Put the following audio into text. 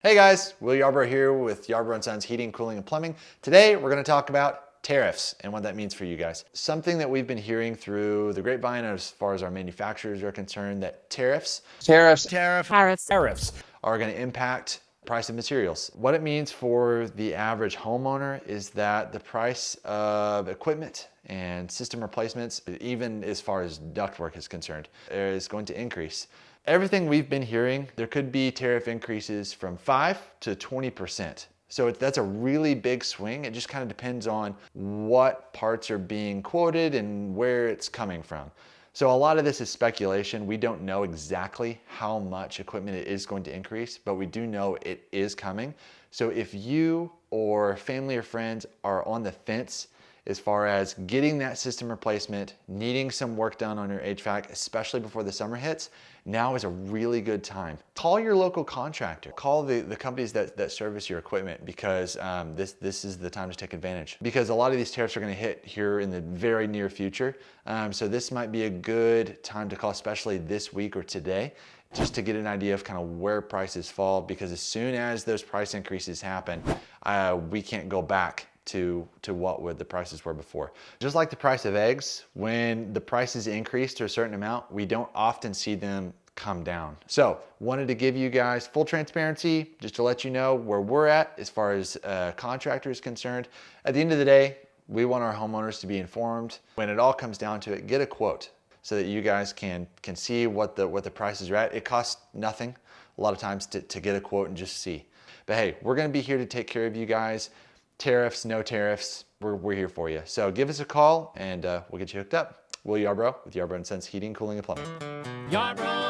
Hey guys, Will Yarbrough here with Yarbrough & Sons Heating, Cooling, and Plumbing. Today we're going to talk about tariffs and what that means for you guys. Something that we've been hearing through the grapevine as far as our manufacturers are concerned, that tariffs are going to impact price of materials. What it means for the average homeowner is that the price of equipment and system replacements, even as far as ductwork is concerned, is going to increase. Everything we've been hearing, there could be tariff increases from 5 to 20%. So that's a really big swing. It just kind of depends on what parts are being quoted and where it's coming from. So a lot of this is speculation. We don't know exactly how much equipment it is going to increase, but we do know it is coming. So if you or family or friends are on the fence as far as getting that system replacement, needing some work done on your HVAC, especially before the summer hits, now is a really good time. Call your local contractor. Call the companies that service your equipment, because this is the time to take advantage. Because a lot of these tariffs are going to hit here in the very near future. So this might be a good time to call, especially this week or today, just to get an idea of kind of where prices fall, because as soon as those price increases happen, we can't go back to what the prices were before. Just like the price of eggs, when the prices increase to a certain amount, we don't often see them come down. So wanted to give you guys full transparency, just to let you know where we're at as far as contractor is concerned. At the end of the day, we want our homeowners to be informed. When it all comes down to it, get a quote so that you guys can see what the prices are at. It costs nothing a lot of times to get a quote and just see. But hey, we're gonna be here to take care of you guys. Tariffs, no tariffs, we're here for you. So give us a call and we'll get you hooked up. Will Yarbrough with Yarbrough & Sons Heating, Cooling, and Plumbing. Yarbrough.